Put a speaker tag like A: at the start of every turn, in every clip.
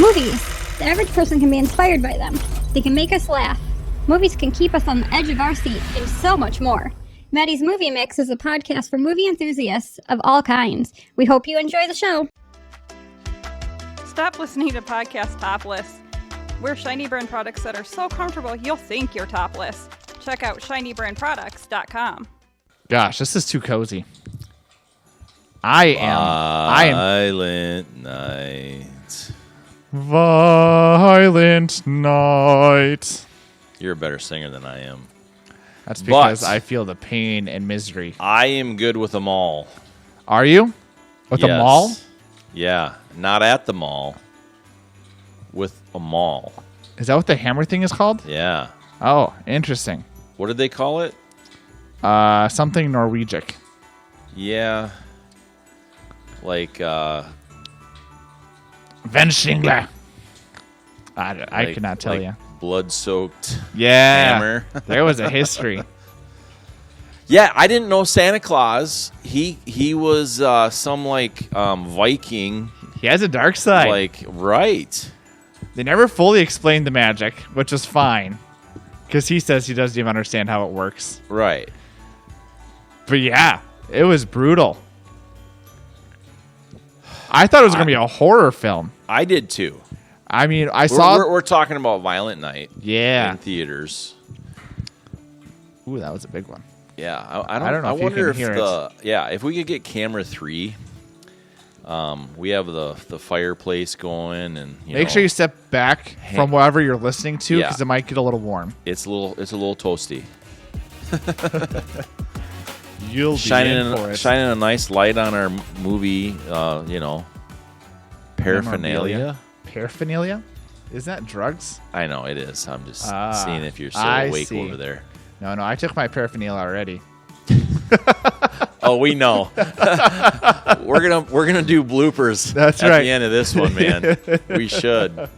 A: Movies. The average person can be inspired by them. They can make us laugh. Movies can keep us on the edge of our seat, and so much more. Maddie's Movie Mix is a podcast for movie enthusiasts of all kinds. We hope you enjoy the show.
B: Stop listening to Podcast Topless. We're Shiny Brand products that are so comfortable you'll think you're topless. Check out shinybrandproducts.com.
C: Gosh, this is too cozy. I am.
D: Violent Night.
C: Violent Night.
D: You're a better singer than I am.
C: That's because I feel the pain and misery.
D: I am good with them all.
C: Are you? With
D: Yes.
C: a mall?
D: Yeah, not at the mall. With a mall.
C: Is that what the hammer thing is called?
D: Yeah.
C: Oh, interesting.
D: What did they call it?
C: Something Norwegic.
D: Yeah. Like,
C: Venschingler. I
D: like-
C: cannot tell
D: like
C: you.
D: Blood-soaked
C: Yeah.
D: hammer.
C: There was a history.
D: Yeah, I didn't know Santa Claus. He was some like Viking.
C: He has a dark side.
D: Like, right.
C: They never fully explained the magic, which is fine. Because he says he doesn't even understand how it works.
D: Right.
C: But yeah, it was brutal. I thought it was going to be a horror film.
D: I did too.
C: I mean, I saw...
D: We're talking about Violent Night.
C: Yeah.
D: In theaters.
C: Ooh, that was a big one.
D: Yeah,
C: I don't know
D: I
C: if you
D: wonder
C: can
D: if
C: hear
D: the if we could get camera 3. We have the fireplace going, and
C: Make sure you step back from wherever you're listening to,
D: Yeah.
C: because it might get a little warm.
D: It's a little toasty.
C: You'll
D: Shining a nice light on our movie, paraphernalia.
C: Paraphernalia? Is that drugs?
D: I know it is. I'm just seeing if you're still
C: I
D: awake
C: see.
D: over there.
C: No, I took my paraphernalia already.
D: Oh, we know. we're gonna do bloopers.
C: That's
D: at
C: right.
D: the end of this one, man. We should.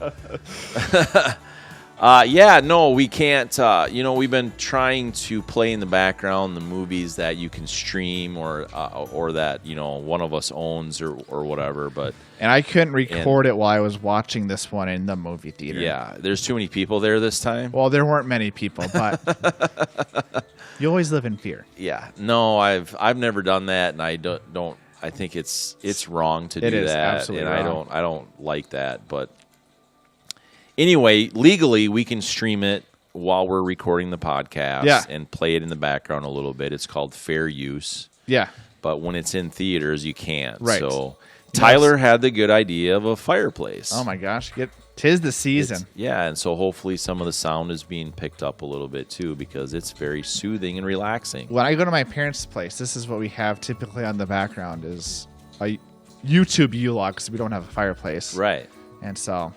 D: Yeah, no, we can't. We've been trying to play in the background the movies that you can stream or that one of us owns or whatever.
C: And I couldn't record it while I was watching this one in the movie theater.
D: Yeah, there's too many people there this time.
C: Well, there weren't many people, but you always live in fear.
D: Yeah, no, I've never done that, and I don't. I think it's wrong to do
C: It is
D: that,
C: absolutely
D: and
C: wrong.
D: I don't like that. But anyway, legally, we can stream it while we're recording the podcast and play it in the background a little bit. It's called fair use.
C: Yeah.
D: But when it's in theaters, you can't.
C: Right.
D: So Tyler had the good idea of a fireplace.
C: Oh my gosh, tis the season.
D: And so hopefully some of the sound is being picked up a little bit too, because it's very soothing and relaxing.
C: When I go to my parents' place, this is what we have typically on the background is a YouTube U-log because we don't have a fireplace.
D: Right.
C: And so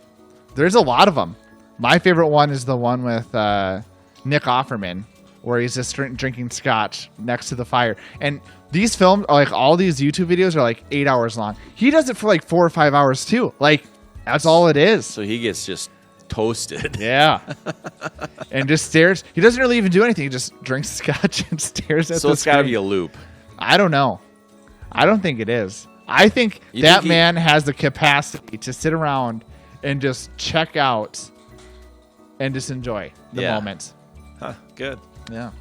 C: there's a lot of them. My favorite one is the one with Nick Offerman, where he's just drinking scotch next to the fire. And these films, like all these YouTube videos, are like 8 hours long. He does it for like 4 or 5 hours too. Like that's all it is.
D: So he gets just toasted.
C: Yeah. And just stares. He doesn't really even do anything. He just drinks scotch and stares at
D: So
C: the
D: it's got to
C: screen.
D: be a loop.
C: I don't know. I don't think it is. I think man has the capacity to sit around and just check out and just enjoy the moment.
D: Huh, good.
C: Yeah.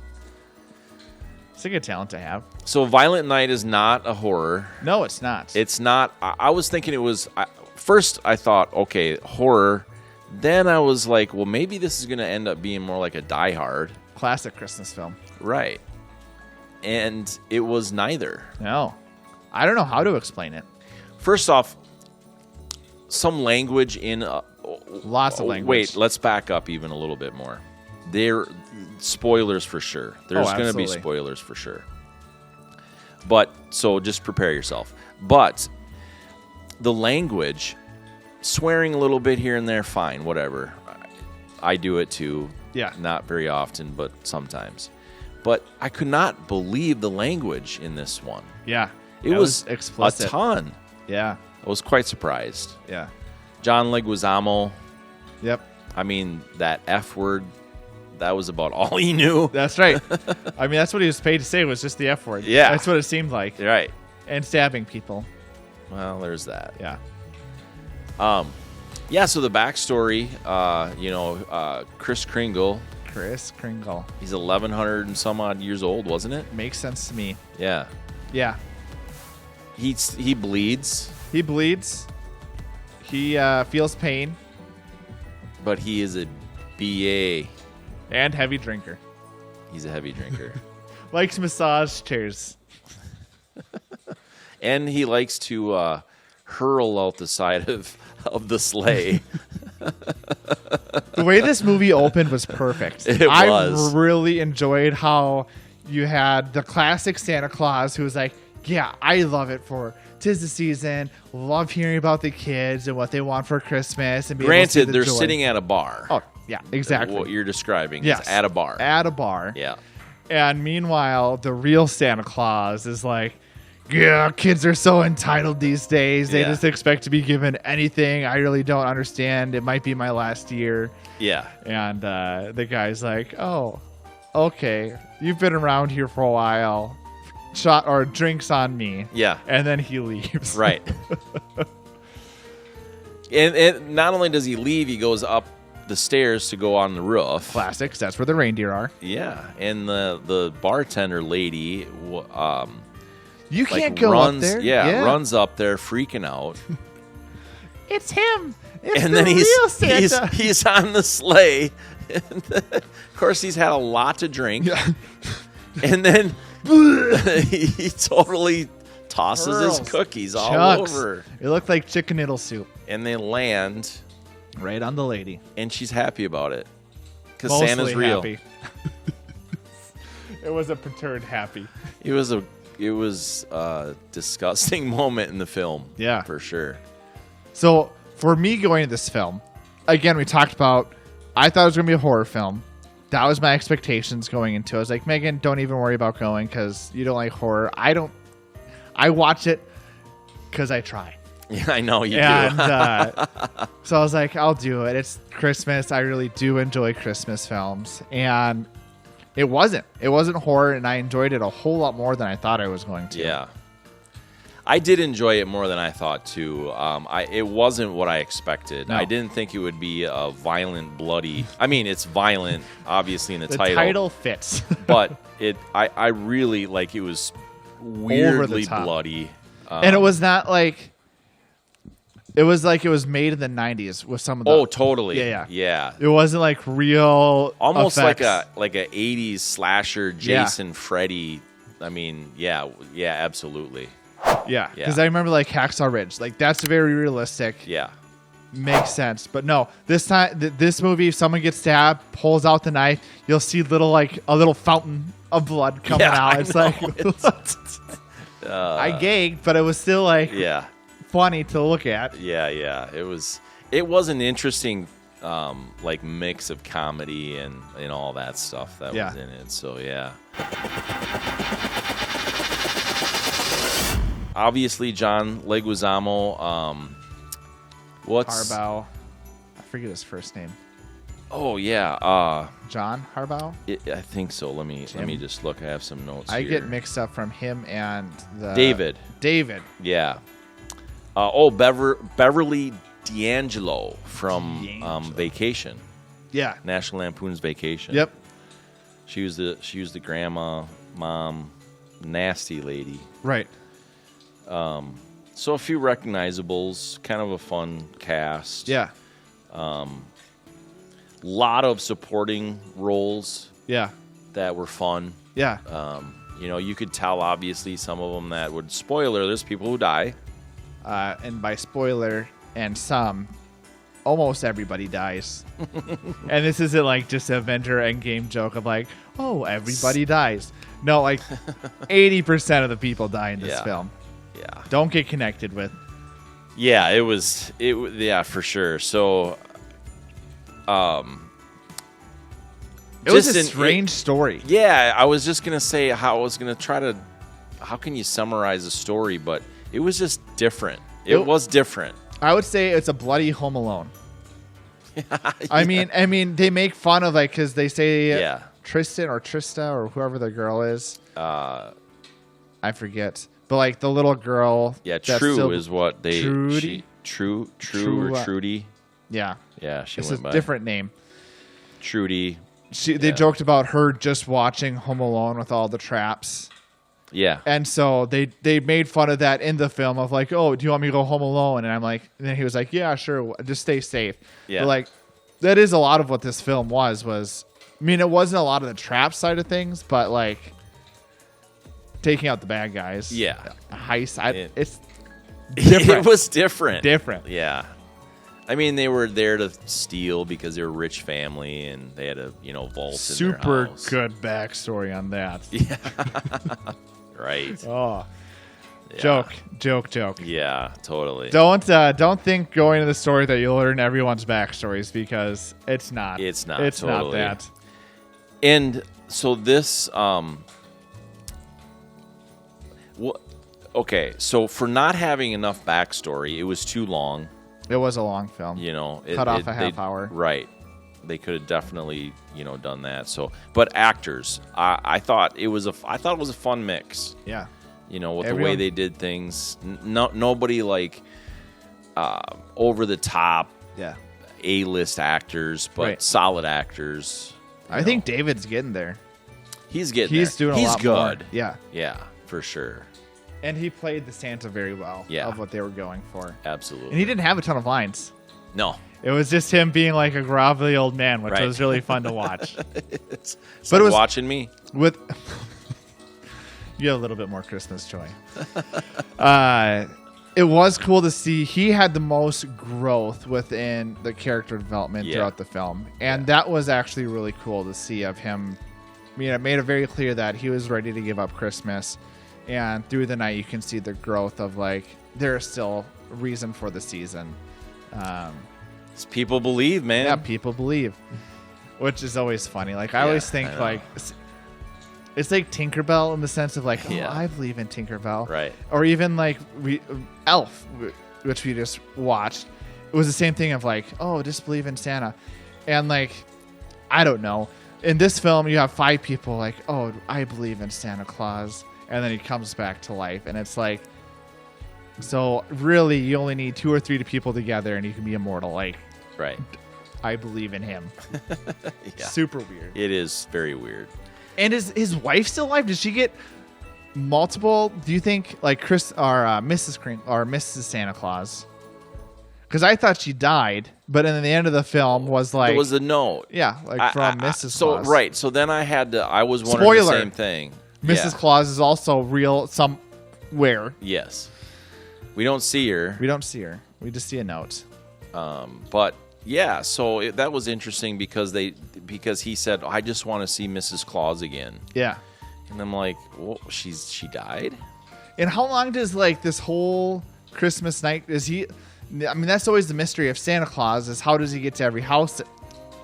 C: It's a good talent to have.
D: So Violent Night is not a horror.
C: No, it's not.
D: It's not. I was thinking it was. First, I thought, okay, horror. Then I was like, well, maybe this is going to end up being more like a Die Hard.
C: Classic Christmas film.
D: Right. And it was neither.
C: No. I don't know how to explain it.
D: First off, some language in...
C: Lots of language.
D: Wait, let's back up even a little bit more. There, spoilers for sure. There's going to be spoilers for sure. But, so just prepare yourself. But the language, swearing a little bit here and there, fine, whatever. I do it too.
C: Yeah.
D: Not very often, but sometimes. But I could not believe the language in this one.
C: Yeah.
D: It was
C: explicit.
D: A ton.
C: Yeah.
D: I was quite surprised.
C: Yeah.
D: John Leguizamo.
C: Yep.
D: I mean, that F word, that was about all he knew.
C: That's right. I mean, that's what he was paid to say, was just the F word.
D: Yeah.
C: That's what it seemed like.
D: Right.
C: And stabbing people.
D: Well, there's that.
C: Yeah.
D: Yeah, so the backstory, Kris Kringle.
C: Kris Kringle.
D: He's 1,100 and some odd years old, wasn't it?
C: Makes sense to me.
D: Yeah.
C: Yeah.
D: He bleeds.
C: He bleeds. He feels pain.
D: But he is a BA.
C: And heavy drinker.
D: He's a heavy drinker.
C: Likes massage chairs.
D: And he likes to hurl out the side of the sleigh.
C: The way this movie opened was perfect. I really enjoyed how you had the classic Santa Claus who was like, yeah, I love it for 'tis the season. Love hearing about the kids and what they want for Christmas. And
D: granted, they're sitting at a bar.
C: Oh, yeah, exactly.
D: What you're describing
C: is
D: at a bar.
C: At a bar.
D: Yeah.
C: And meanwhile, the real Santa Claus is like, yeah, kids are so entitled these days. They just expect to be given anything. I really don't understand. It might be my last year.
D: Yeah.
C: And the guy's like, oh, okay. You've been around here for a while. Shot or drinks on me.
D: Yeah.
C: And then he leaves.
D: Right. and not only does he leave, he goes up the stairs to go on the roof.
C: Classics. That's where the reindeer are.
D: Yeah. And the bartender lady...
C: you can't go up there.
D: Yeah, runs up there freaking out.
C: It's him. It's
D: and
C: the
D: then
C: real Santa.
D: He's on the sleigh. And of course, he's had a lot to drink.
C: Yeah.
D: And then he totally tosses his cookies all over.
C: It looked like chicken noodle soup.
D: And they land
C: right on the lady.
D: And she's happy about it. Because Santa's real.
C: Happy. It was a perturbed happy.
D: It was a disgusting moment in the film.
C: Yeah.
D: For sure.
C: So, for me going to this film, again, we talked about, I thought it was going to be a horror film. That was my expectations going into it. I was like, Megan, don't even worry about going because you don't like horror. I watch it because I try.
D: Yeah, I know you do.
C: So I was like, I'll do it. It's Christmas. I really do enjoy Christmas films. And it wasn't horror, and I enjoyed it a whole lot more than I thought I was going to.
D: Yeah. I did enjoy it more than I thought, too. It wasn't what I expected.
C: No.
D: I didn't think it would be a violent, bloody... I mean, it's violent, obviously, in the title.
C: The title fits.
D: But I really, it was weirdly bloody.
C: And it was not like... It was like it was made in the 90s with some of the...
D: Oh, totally.
C: Yeah. It wasn't like real
D: almost
C: effects.
D: like a 80s slasher, Jason, Freddy. I mean, yeah, absolutely.
C: Yeah, because I remember Hacksaw Ridge. That's very realistic.
D: Yeah.
C: Makes sense. But no, this time, this movie, if someone gets stabbed, pulls out the knife, you'll see a little fountain of blood coming out. It's I gagged, but it was still funny to look at.
D: Yeah. It was an interesting mix of comedy and all that stuff that was in it. So yeah. Obviously, John Leguizamo. What's
C: Harbaugh? I forget his first name.
D: Oh yeah,
C: John Harbaugh.
D: I think so. Let me just look. I have some notes.
C: I
D: here.
C: get mixed up from him and the
D: David. Yeah. Beverly D'Angelo from Vacation.
C: Yeah.
D: National Lampoon's Vacation.
C: Yep.
D: She was the grandma, mom, nasty lady.
C: Right.
D: So a few recognizables, kind of a fun cast.
C: Yeah.
D: Lot of supporting roles.
C: Yeah.
D: That were fun.
C: Yeah.
D: You could tell obviously some of them that would spoiler. There's people who die.
C: And by spoiler and some, almost everybody dies. And this isn't just an Avenger Endgame joke of everybody dies. No, 80% of the people die in this film.
D: Yeah.
C: Don't get connected with.
D: Yeah, it was for sure. So
C: it was a strange story.
D: Yeah, I was just going to say how can you summarize a story, but it was just different. It was different.
C: I would say it's a bloody Home Alone. I mean they make fun of because they say Tristan or Trista or whoever the girl is. I forget. But the little girl.
D: Yeah, True is what they.
C: Trudy?
D: True or Trudy.
C: Yeah.
D: Yeah, she
C: It's
D: went
C: a
D: by
C: different name.
D: Trudy.
C: They joked about her just watching Home Alone with all the traps.
D: Yeah.
C: And so they made fun of that in the film of like, oh, do you want me to go home alone? And I'm like, and then he was like, yeah, sure. Just stay safe.
D: Yeah.
C: But like, that is a lot of what this film was, I mean, it wasn't a lot of the trap side of things, but like taking out the bad guys.
D: Yeah.
C: A heist. It's different.
D: It was different.
C: Different.
D: Yeah. I mean, they were there to steal because they were a rich family and they had a, vault
C: Super
D: in their house.
C: good backstory on that.
D: Yeah. Right.
C: Oh.
D: Yeah.
C: Joke.
D: Yeah, totally.
C: Don't think going to the story that you'll learn everyone's backstories, because it's not.
D: It's not.
C: It's
D: totally.
C: not that.
D: And so this, okay, so for not having enough backstory, it was too long.
C: It was a long film. Cut off a half hour.
D: Right. They could have definitely, done that. So, but actors, I thought it was a fun mix.
C: Yeah.
D: With the way they did things. Nobody like over the top.
C: Yeah.
D: A-list actors, but solid actors.
C: I think David's getting there.
D: He's getting there.
C: He's doing a lot
D: good.
C: more. Yeah.
D: Yeah, for sure.
C: And he played the Santa very well.
D: Yeah.
C: Of what they were going for.
D: Absolutely.
C: And he didn't have a ton of lines.
D: No.
C: It was just him being like a grovelly old man, which was really fun to watch.
D: But
C: it was
D: watching me
C: with. You have a little bit more Christmas joy. It was cool to see he had the most growth within the character development throughout the film, and that was actually really cool to see of him. It made it very clear that he was ready to give up Christmas, and through the night you can see the growth of like there's still a reason for the season.
D: People believe, man.
C: Yeah, people believe, which is always funny. Like I always think like. It's like Tinkerbell in the sense of like, I believe in Tinkerbell.
D: Right.
C: Or even like Elf, which we just watched. It was the same thing of like, oh, just believe in Santa. And like, I don't know. In this film, you have 5 people like, oh, I believe in Santa Claus. And then he comes back to life. And it's like, so really you only need 2 or 3 people together and you can be immortal. Like,
D: right.
C: I believe in him.
D: Yeah.
C: Super weird.
D: It is very weird.
C: And is his wife still alive? Did she get multiple? Do you think like Chris or Mrs. Santa Claus? Because I thought she died, but in the end of the film was like
D: there was a note.
C: Yeah, like from Mrs. Claus.
D: Right. So then I was wondering the same thing.
C: Mrs. Claus is also real somewhere.
D: Yes. We don't see her.
C: We We just see a note.
D: But. Yeah, so that was interesting because he said, I just want to see Mrs. Claus again.
C: Yeah.
D: And I'm like, well, she died?
C: And how long does like this whole Christmas night that's always the mystery of Santa Claus is how does he get to every house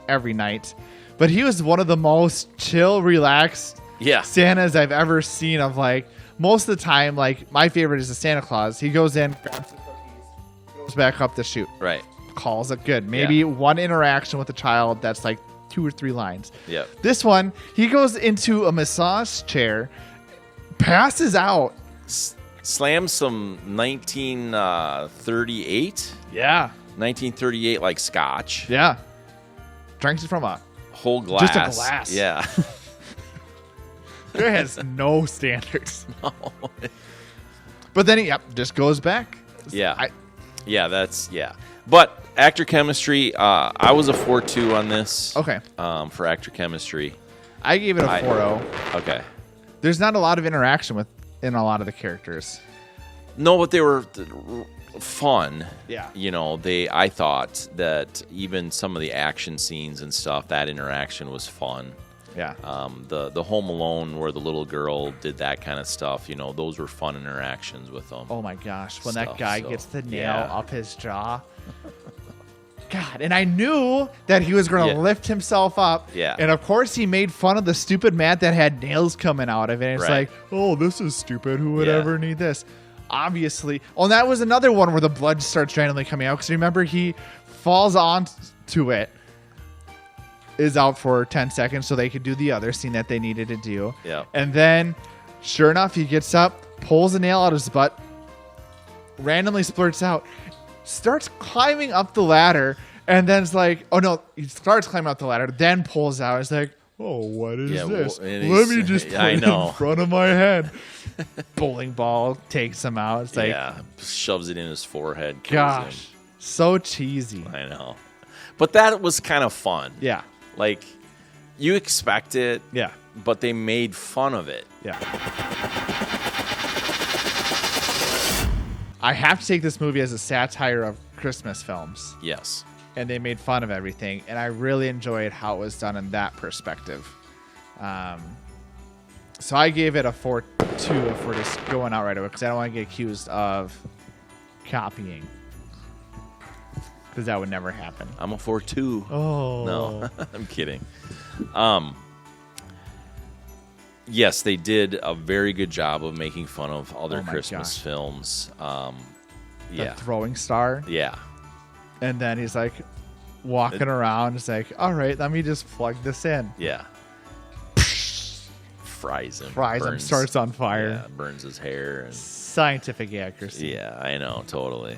C: every night? But he was one of the most chill, relaxed Santas I've ever seen of like most of the time, like my favorite is the Santa Claus. He goes in, grabs the cookies, goes back up the chute.
D: Right.
C: Calls it good. Maybe one interaction with a child that's like 2 or 3 lines.
D: Yeah.
C: This one, he goes into a massage chair, passes out,
D: slams some 1938.
C: Yeah.
D: 1938 like scotch.
C: Yeah. Drinks it from a
D: whole glass.
C: Just a glass.
D: Yeah.
C: There has no standards.
D: No.
C: But then he just goes back.
D: Yeah. But actor chemistry, I was a 4.2 on this.
C: Okay.
D: For actor chemistry.
C: I gave it a 4.0.
D: Okay.
C: There's not a lot of interaction in a lot of the characters.
D: No, but they were fun.
C: Yeah.
D: I thought that even some of the action scenes and stuff, that interaction was fun.
C: Yeah.
D: The Home Alone where the little girl did that kind of stuff, those were fun interactions with them.
C: Oh my gosh, when that guy gets the nail up his jaw. God, and I knew that he was going to lift himself up.
D: Yeah.
C: And of course he made fun of the stupid mat that had nails coming out of it. And it's like, oh, this is stupid. Who would ever need this? Obviously. Oh, and that was another one where the blood starts randomly coming out. Because remember, he falls onto it. Is out for 10 seconds so they could do the other scene that they needed to do.
D: Yeah.
C: And then, sure enough, he gets up, pulls a nail out of his butt, randomly splurts out, starts climbing up the ladder, And then it's like, oh no, he starts climbing up the ladder, then pulls out. It's like, oh, what is this? Let me just put it in front of my head. Bowling ball takes him out. It's like,
D: shoves it in his forehead.
C: Gosh, so cheesy.
D: I know. But that was kind of fun.
C: Yeah.
D: Like, you expect it.
C: Yeah.
D: But they made fun of it.
C: Yeah. I have to take this movie as a satire of Christmas films.
D: Yes.
C: And they made fun of everything. And I really enjoyed how it was done in that perspective. So I gave it a 4.2 if we're just going out right away, because I don't want to get accused of copying. Because that would never happen.
D: I'm a 4.2.
C: Oh.
D: No, I'm kidding. Yes, they did a very good job of making fun of other Christmas films.
C: The throwing star.
D: Yeah.
C: And then he's like walking around. It's like, all right, let me just plug this in.
D: Yeah. Fries him.
C: Starts on fire.
D: Yeah, burns his hair. And
C: scientific accuracy.
D: Yeah, I know, totally.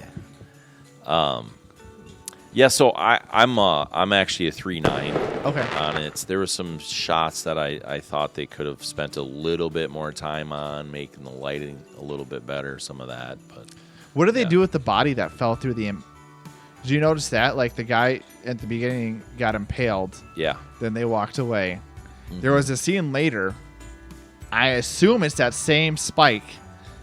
D: Yeah, so I'm actually a 3.9 on it. There were some shots that I thought they could have spent a little bit more time on, making the lighting a little bit better, some of that. But
C: what did they do with the body that fell through the... Did you notice that? Like, the guy at the beginning got impaled.
D: Yeah.
C: Then they walked away. Mm-hmm. There was a scene later. I assume it's that same spike,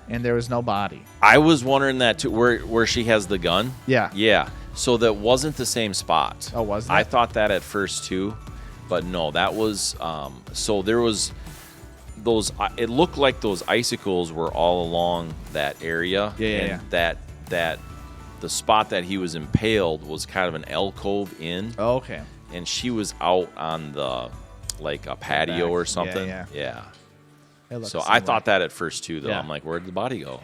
C: and there was no body.
D: I was wondering that, too, where she has the gun.
C: Yeah.
D: Yeah. So that wasn't the same spot.
C: Oh, wasn't it?
D: I thought that at first, too. But no, that was... so there was... those. It looked like those icicles were all along that area.
C: Yeah.
D: That the spot that he was impaled was kind of an alcove in.
C: Oh, okay.
D: And she was out on a patio or something.
C: Yeah.
D: So I thought that at first too, though. Yeah. I'm like, where'd the body go?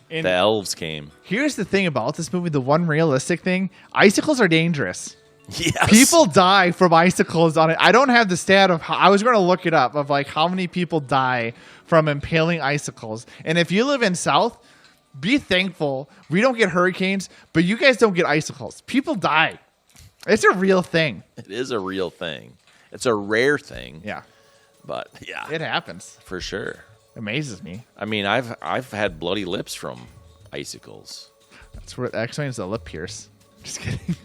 D: The elves came.
C: Here's the thing about this movie, the one realistic thing, icicles are dangerous.
D: Yes.
C: People die from icicles on it. I don't have the stat of I was going to look it up of how many people die from impaling icicles. And if you live in South, be thankful we don't get hurricanes, but you guys don't get icicles. People die. It's a real thing.
D: It is a real thing. It's a rare thing.
C: Yeah.
D: But yeah.
C: It happens.
D: For sure.
C: Amazes me.
D: I mean, I've had bloody lips from icicles.
C: That's where that explains the lip pierce. Just kidding.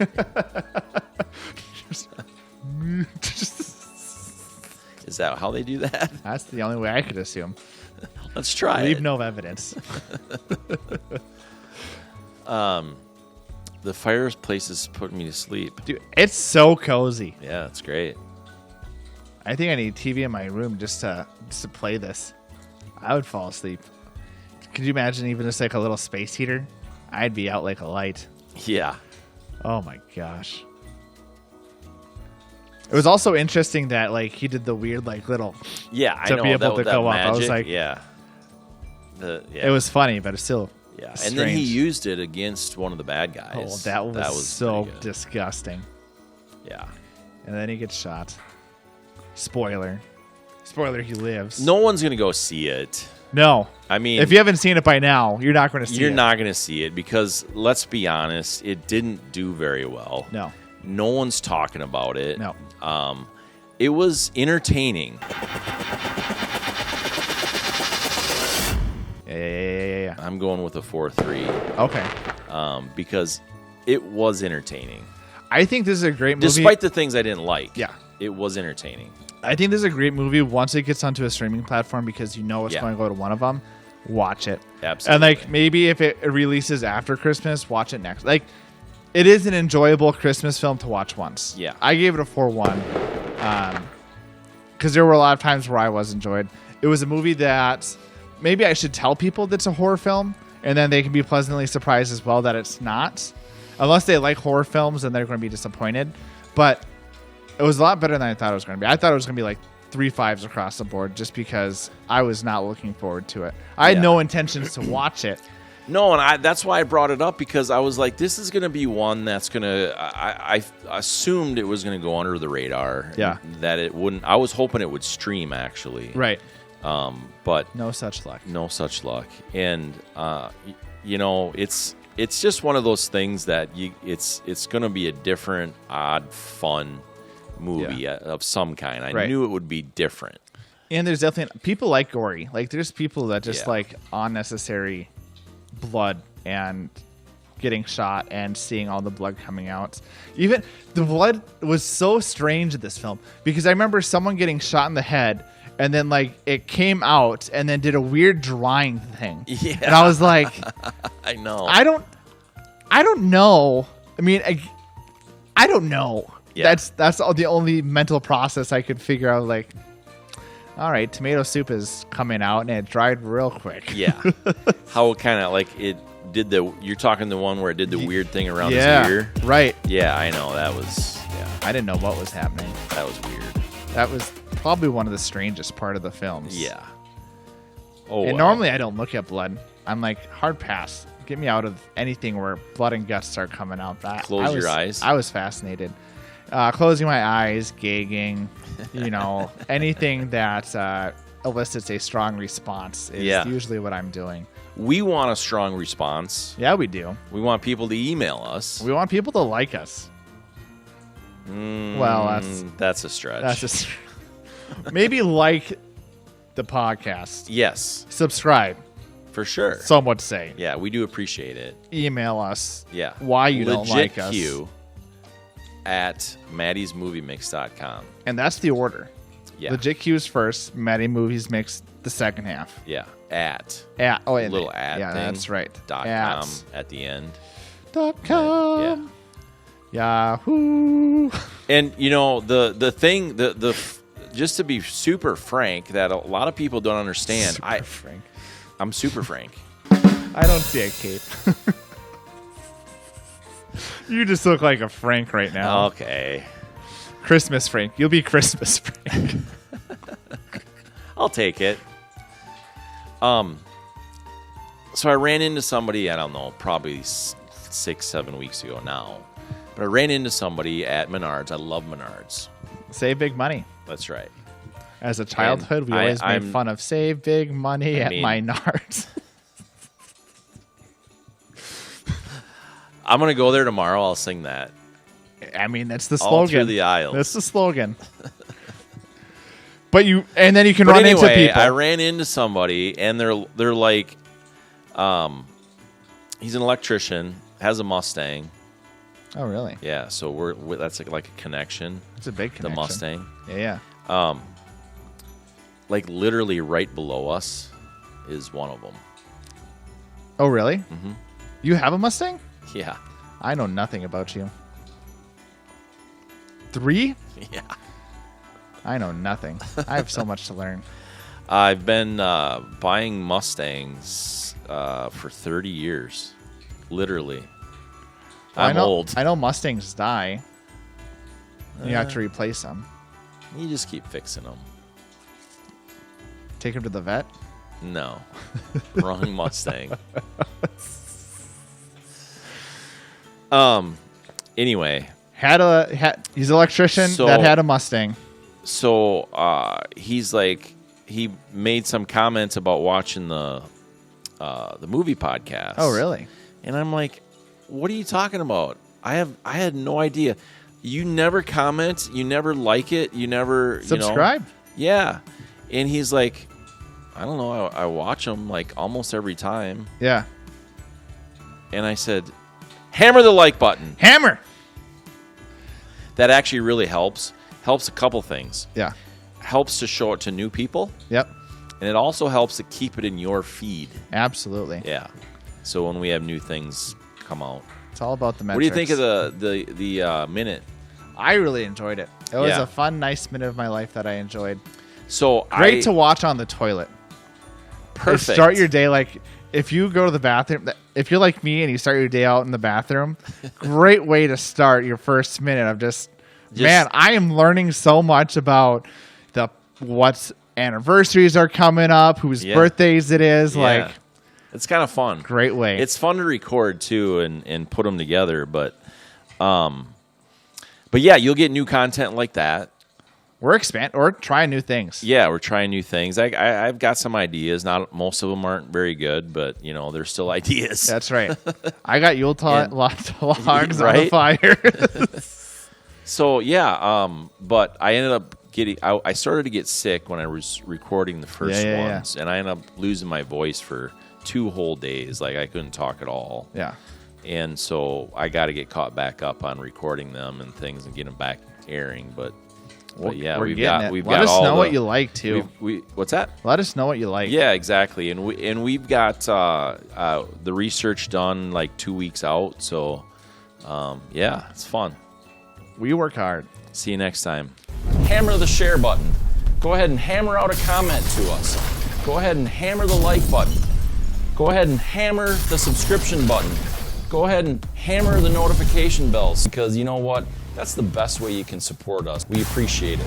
D: Is that how they do that?
C: That's the only way I could assume.
D: Let's try
C: Leave no evidence.
D: The fireplace is putting me to sleep.
C: Dude, it's so cozy.
D: Yeah, it's great.
C: I think I need a TV in my room just to play this. I would fall asleep. Could you imagine even just like a little space heater? I'd be out like a light.
D: Yeah.
C: Oh my gosh. It was also interesting that he did the weird little
D: I
C: to
D: know,
C: be able to go
D: magic,
C: up. I was like, it was funny, but it's still strange.
D: And then he used it against one of the bad guys.
C: Oh, that was so disgusting.
D: Yeah.
C: And then he gets shot. Spoiler, he lives.
D: No one's gonna go see it.
C: No.
D: I mean,
C: if you haven't seen it by now, you're not going to see it.
D: You're not going to see it because, let's be honest, it didn't do very well.
C: No.
D: No one's talking about it.
C: No.
D: It was entertaining.
C: Yeah.
D: I'm going with a 4.3.
C: Okay.
D: Because it was entertaining.
C: I think this is a great movie.
D: Despite the things I didn't like.
C: Yeah.
D: It was entertaining.
C: I think this is a great movie once it gets onto a streaming platform because you know it's going to go to one of them. Watch it.
D: Absolutely.
C: And maybe if it releases after Christmas, watch it next. It is an enjoyable Christmas film to watch once.
D: Yeah.
C: I gave it a 4.1 because there were a lot of times where I was enjoyed. It was a movie that maybe I should tell people that it's a horror film and then they can be pleasantly surprised as well that it's not. Unless they like horror films and they're going to be disappointed. But it was a lot better than I thought it was going to be. I thought it was going to be 3 5s across the board just because I was not looking forward to it. I had no intentions to watch it.
D: No, and that's why I brought it up because I was like, this is going to be one that's going to... I assumed it was going to go under the radar.
C: Yeah.
D: That it wouldn't... I was hoping it would stream, actually.
C: Right.
D: But...
C: No such luck.
D: No such luck. And, it's... it's just one of those things that it's going to be a different, odd, fun movie of some kind. I knew it would be different.
C: And there's definitely people like gory. Like there's people that just like unnecessary blood and getting shot and seeing all the blood coming out. Even the blood was so strange in this film because I remember someone getting shot in the head and then like it came out and then did a weird drying thing.
D: Yeah.
C: And I was like,
D: I know.
C: I don't know. I mean, I don't know.
D: Yeah.
C: That's all the only mental process I could figure out. Like, all right, tomato soup is coming out and it dried real quick.
D: Yeah. How it kind of like it did you're talking the one where it did the weird thing around his ear.
C: Right.
D: Yeah, I know. That was,
C: I didn't know what was happening.
D: That was weird.
C: That was probably one of the strangest part of the films.
D: Yeah. Oh,
C: and normally I don't look at blood. I'm like, hard pass. Get me out of anything where blood and guts start coming out.
D: Close your eyes.
C: I was fascinated. Closing my eyes, gagging, anything that elicits a strong response is usually what I'm doing.
D: We want a strong response.
C: Yeah, we do.
D: We want people to email us.
C: We want people to like us. Well,
D: that's a stretch.
C: Maybe like the podcast.
D: Yes.
C: Subscribe.
D: For sure.
C: Some would say.
D: Yeah, we do appreciate it.
C: Email us.
D: Yeah.
C: Why you don't like us.
D: LegitQ at Matty'sMovieMix.com.
C: And that's the order.
D: Yeah.
C: LegitQ's first, Matty Movies Mix the second half.
D: Yeah.
C: At
D: a little at
C: yeah,
D: thing.
C: That's right.
D: .com at the end.
C: .com. Yeah. Yahoo.
D: And the thing just to be super frank that a lot of people don't understand. I'm super frank.
C: I don't see a cape. You just look like a Frank right now.
D: Okay.
C: Christmas Frank. You'll be Christmas Frank.
D: I'll take it. So I ran into somebody, I don't know, probably 6-7 weeks ago now. But I ran into somebody at Menards. I love Menards.
C: Save big money.
D: That's right.
C: As a childhood, we always made fun of save big money at Menards.
D: I'm going to go there tomorrow. I'll sing that.
C: I mean, that's the slogan.
D: All through the aisles.
C: That's the slogan. But then you can run into people.
D: I ran into somebody, and they're like, he's an electrician, has a Mustang.
C: Oh, really?
D: Yeah. So that's like a connection.
C: It's a big connection.
D: The Mustang.
C: Yeah.
D: Like literally right below us is one of them.
C: Oh, really?
D: Mm-hmm.
C: You have a Mustang?
D: Yeah.
C: I know nothing about you. 3?
D: Yeah.
C: I know nothing. I have so much to learn.
D: I've been buying Mustangs for 30 years. Literally. I'm old.
C: I know Mustangs die. You have to replace them.
D: You just keep fixing them.
C: Take them to the vet?
D: No. Wrong Mustang. Anyway. He's an electrician that had a Mustang. So he's like, he made some comments about watching the movie podcast.
C: Oh, really?
D: And I'm like, what are you talking about? I had no idea. You never comment. You never like it. You never
C: subscribe.
D: Yeah. And he's like, I don't know. I watch them like almost every time.
C: Yeah.
D: And I said, hammer the like button.
C: Hammer.
D: That actually really helps. Helps a couple things.
C: Yeah.
D: Helps to show it to new people.
C: Yep.
D: And it also helps to keep it in your feed.
C: Absolutely.
D: Yeah. So when we have new things come out.
C: It's all about the metrics.
D: What do you think of the minute?
C: I really enjoyed it. It was a fun, nice minute of my life that I enjoyed.
D: So
C: great to watch on the toilet.
D: Perfect.
C: Start your day like if you go to the bathroom. If you're like me and you start your day out in the bathroom, great way to start your first minute of just man. I am learning so much about what anniversaries are coming up, whose birthdays it is. Like
D: it's kind of fun.
C: Great way.
D: It's fun to record too and put them together, but yeah, you'll get new content like that.
C: We're trying new things.
D: Yeah, we're trying new things. I've got some ideas. Not most of them aren't very good, but they're still ideas.
C: That's right. I got Yuletide logs on the fire.
D: So yeah, but I ended up I started to get sick when I was recording the first ones, and I ended up losing my voice for 2 whole days. Like I couldn't talk at all.
C: Yeah.
D: And so I got to get caught back up on recording them and things and get them back airing, but yeah, we've got
C: Let us know what you like too.
D: What's that?
C: Let us know what you like.
D: Yeah, exactly. And we've got the research done like 2 weeks out. So yeah, it's fun.
C: We work hard.
D: See you next time.
E: Hammer the share button. Go ahead and hammer out a comment to us. Go ahead and hammer the like button. Go ahead and hammer the subscription button. Go ahead and hammer the notification bells, because you know what? That's the best way you can support us. We appreciate it.